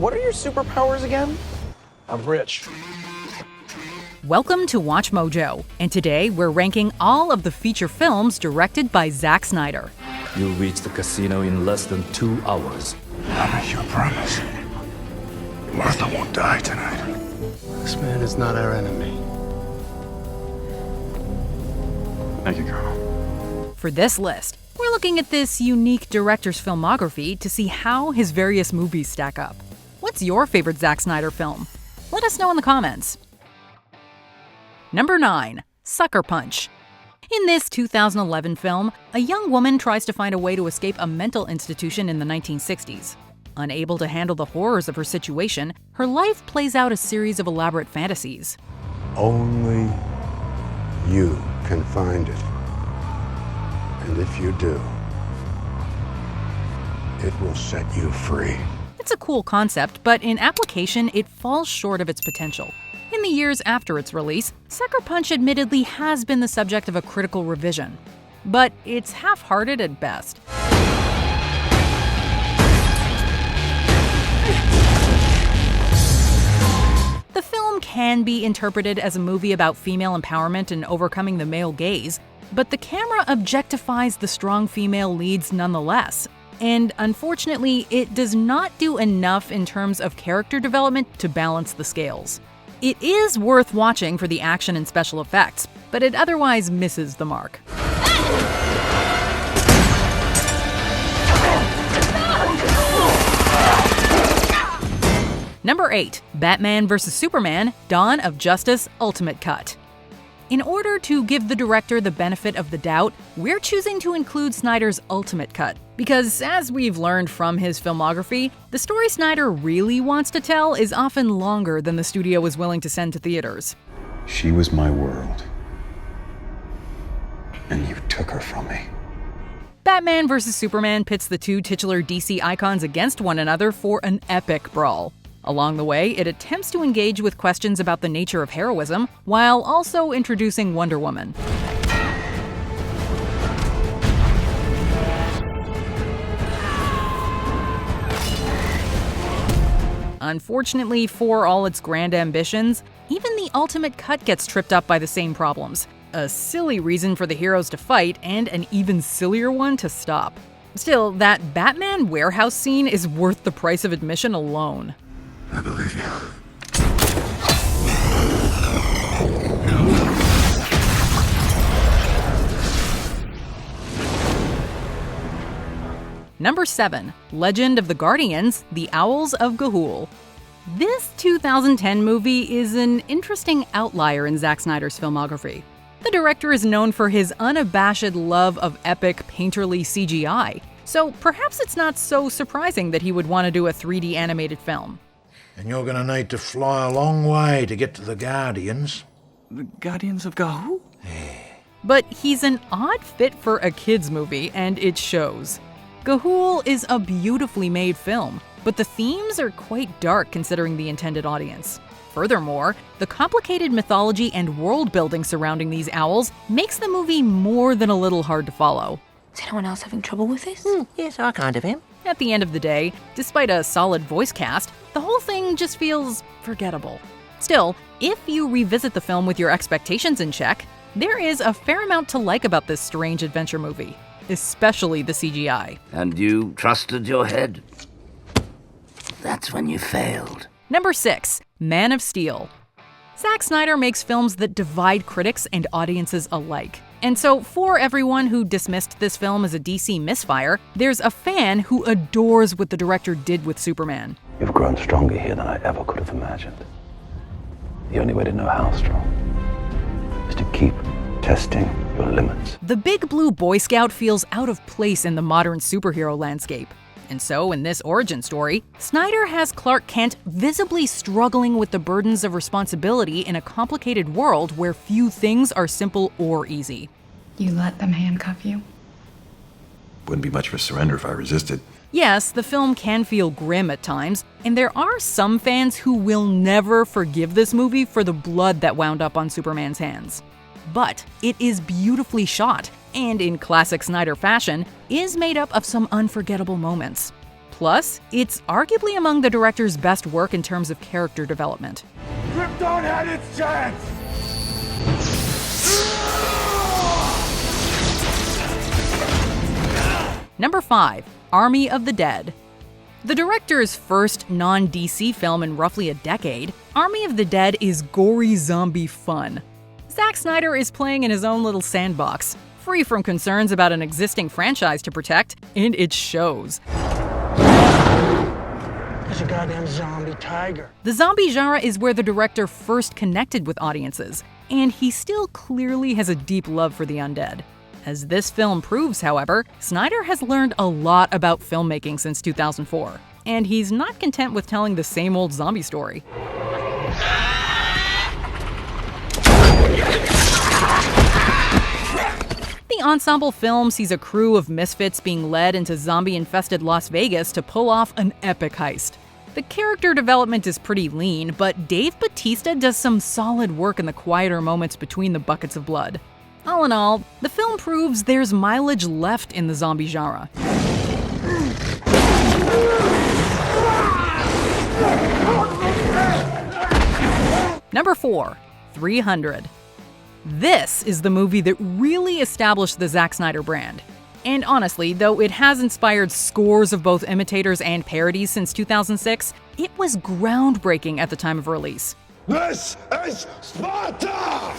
what are your superpowers again? I'm rich. Welcome to Watch Mojo, and today we're ranking all of the feature films directed by Zack Snyder. You'll reach the casino in less than 2 hours. I make you a promise. Martha won't die tonight. This man is not our enemy. Thank you, Colonel. For this list, we're looking at this unique director's filmography to see how his various movies stack up. What's your favorite Zack Snyder film? Let us know in the comments. Number 9. Sucker Punch. In this 2011 film, a young woman tries to find a way to escape a mental institution in the 1960s. Unable to handle the horrors of her situation, her life plays out a series of elaborate fantasies. Only you can find it. And if you do, it will set you free. It's a cool concept, but in application, it falls short of its potential. In the years after its release, Sucker Punch admittedly has been the subject of a critical revision. But it's half-hearted at best. The film can be interpreted as a movie about female empowerment and overcoming the male gaze, but the camera objectifies the strong female leads nonetheless. And unfortunately, it does not do enough in terms of character development to balance the scales. It is worth watching for the action and special effects, but it otherwise misses the mark. Number 8. Batman vs. Superman: Dawn of Justice Ultimate Cut. In order to give the director the benefit of the doubt, we're choosing to include Snyder's Ultimate Cut. Because, as we've learned from his filmography, the story Snyder really wants to tell is often longer than the studio is willing to send to theaters. She was my world. And you took her from me. Batman vs. Superman pits the two titular DC icons against one another for an epic brawl. Along the way, it attempts to engage with questions about the nature of heroism, while also introducing Wonder Woman. Unfortunately for all its grand ambitions, even the Ultimate Cut gets tripped up by the same problems. A silly reason for the heroes to fight, and an even sillier one to stop. Still, that Batman warehouse scene is worth the price of admission alone. I believe you. Number 7. Legend of the Guardians: The Owls of Ga'Hoole. This 2010 movie is an interesting outlier in Zack Snyder's filmography. The director is known for his unabashed love of epic, painterly CGI, so perhaps it's not so surprising that he would want to do a 3D animated film. And you're going to need to fly a long way to get to the Guardians. The Guardians of Ga'Hoole? But he's an odd fit for a kids' movie, and it shows. Ga'Hoole is a beautifully made film, but the themes are quite dark considering the intended audience. Furthermore, the complicated mythology and world-building surrounding these owls makes the movie more than a little hard to follow. Is anyone else having trouble with this? Yes, I kind of am. At the end of the day, despite a solid voice cast, the whole thing just feels forgettable. Still, if you revisit the film with your expectations in check, there is a fair amount to like about this strange adventure movie, especially the CGI. And you trusted your head? That's when you failed. Number 6. Man of Steel. Zack Snyder makes films that divide critics and audiences alike. And so, for everyone who dismissed this film as a DC misfire, there's a fan who adores what the director did with Superman. You've grown stronger here than I ever could have imagined. The only way to know how strong is to keep testing your limits. The big blue Boy Scout feels out of place in the modern superhero landscape. And so, in this origin story, Snyder has Clark Kent visibly struggling with the burdens of responsibility in a complicated world where few things are simple or easy. You let them handcuff you? Wouldn't be much of a surrender if I resisted. Yes, the film can feel grim at times, and there are some fans who will never forgive this movie for the blood that wound up on Superman's hands. But it is beautifully shot, and in classic Snyder fashion, is made up of some unforgettable moments. Plus, it's arguably among the director's best work in terms of character development. Krypton had its chance! Number 5. Army of the Dead. The director's first non-DC film in roughly a decade, Army of the Dead is gory zombie fun. Zack Snyder is playing in his own little sandbox, free from concerns about an existing franchise to protect, and it shows. That's a goddamn zombie tiger. The zombie genre is where the director first connected with audiences, and he still clearly has a deep love for the undead. As this film proves, however, Snyder has learned a lot about filmmaking since 2004, and he's not content with telling the same old zombie story. The ensemble film sees a crew of misfits being led into zombie-infested Las Vegas to pull off an epic heist. The character development is pretty lean, but Dave Bautista does some solid work in the quieter moments between the buckets of blood. All in all, the film proves there's mileage left in the zombie genre. Number 4. 300. This is the movie that really established the Zack Snyder brand. And honestly, though it has inspired scores of both imitators and parodies since 2006, it was groundbreaking at the time of release. This is Sparta!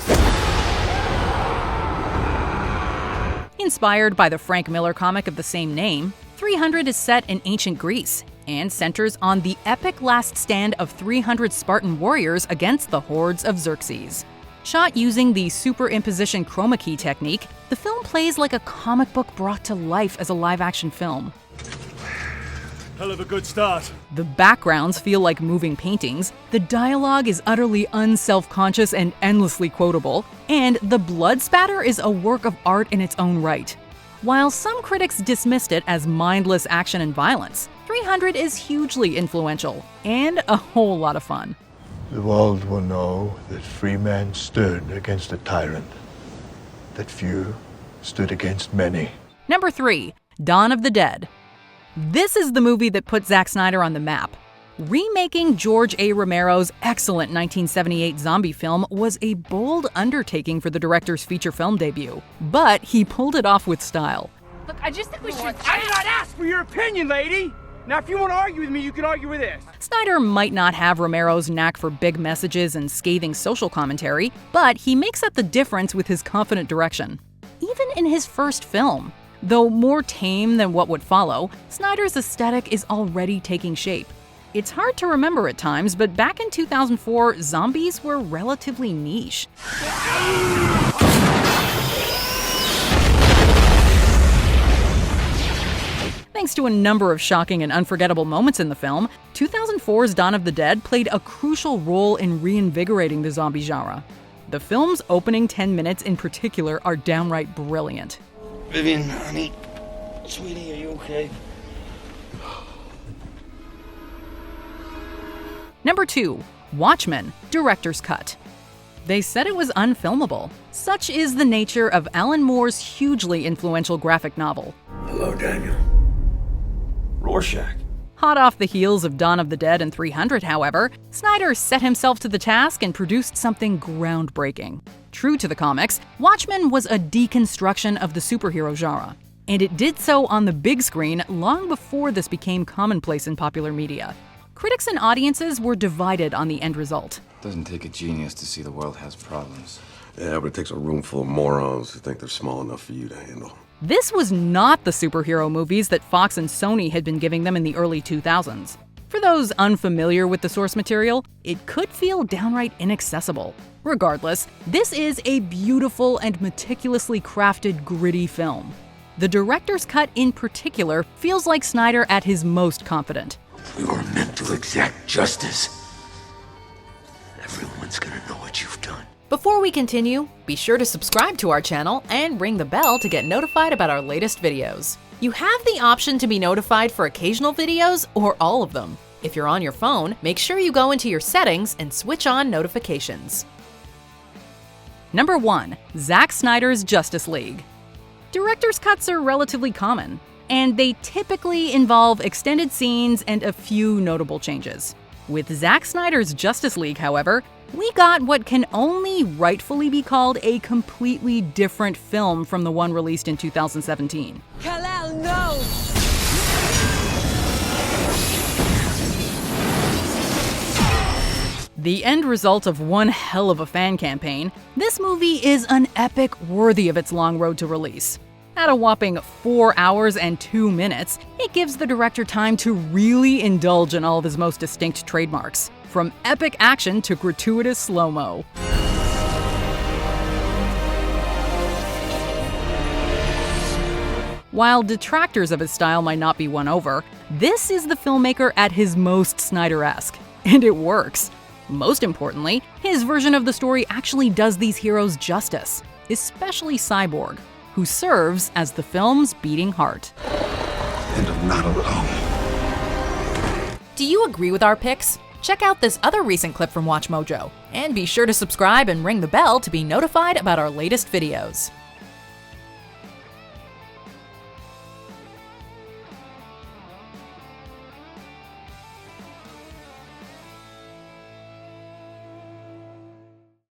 Inspired by the Frank Miller comic of the same name, 300 is set in ancient Greece and centers on the epic last stand of 300 Spartan warriors against the hordes of Xerxes. Shot using the superimposition chroma key technique, the film plays like a comic book brought to life as a live-action film. Hell of a good start. The backgrounds feel like moving paintings, the dialogue is utterly unself-conscious and endlessly quotable, and the blood spatter is a work of art in its own right. While some critics dismissed it as mindless action and violence, 300 is hugely influential and a whole lot of fun. The world will know that free men stood against a tyrant, that few stood against many. Number 3. Dawn of the Dead. This is the movie that put Zack Snyder on the map. Remaking George A. Romero's excellent 1978 zombie film was a bold undertaking for the director's feature film debut, but he pulled it off with style. Look, I just think we should... I did not ask for your opinion, lady! Now, if you want to argue with me, you can argue with this. Snyder might not have Romero's knack for big messages and scathing social commentary, but he makes up the difference with his confident direction. Even in his first film, though more tame than what would follow, Snyder's aesthetic is already taking shape. It's hard to remember at times, but back in 2004, zombies were relatively niche. Thanks to a number of shocking and unforgettable moments in the film, 2004's Dawn of the Dead played a crucial role in reinvigorating the zombie genre. The film's opening 10 minutes in particular are downright brilliant. Vivian, honey, sweetie, are you okay? Number 2. Watchmen, Director's Cut. They said it was unfilmable. Such is the nature of Alan Moore's hugely influential graphic novel. Hello, Daniel. Rorschach. Hot off the heels of Dawn of the Dead and 300, however, Snyder set himself to the task and produced something groundbreaking. True to the comics, Watchmen was a deconstruction of the superhero genre, and it did so on the big screen long before this became commonplace in popular media. Critics and audiences were divided on the end result. Doesn't take a genius to see the world has problems. Yeah, but it takes a room full of morons who think they're small enough for you to handle. This was not the superhero movies that Fox and Sony had been giving them in the early 2000s. For those unfamiliar with the source material, it could feel downright inaccessible. Regardless, this is a beautiful and meticulously crafted, gritty film. The director's cut in particular feels like Snyder at his most confident. We were meant to exact justice. Everyone's gonna know what you've done. Before we continue, be sure to subscribe to our channel and ring the bell to get notified about our latest videos. You have the option to be notified for occasional videos or all of them. If you're on your phone, make sure you go into your settings and switch on notifications. Number 1. Zack Snyder's Justice League. Director's cuts are relatively common, and they typically involve extended scenes and a few notable changes. With Zack Snyder's Justice League, however, we got what can only rightfully be called a completely different film from the one released in 2017. Kal-El, no! The end result of one hell of a fan campaign, this movie is an epic worthy of its long road to release. At a whopping 4 hours and 2 minutes, it gives the director time to really indulge in all of his most distinct trademarks, from epic action to gratuitous slow-mo. While detractors of his style might not be won over, this is the filmmaker at his most Snyder-esque, and it works. Most importantly, his version of the story actually does these heroes justice, especially Cyborg, who serves as the film's beating heart. And I'm not alone. Do you agree with our picks? Check out this other recent clip from WatchMojo, and be sure to subscribe and ring the bell to be notified about our latest videos.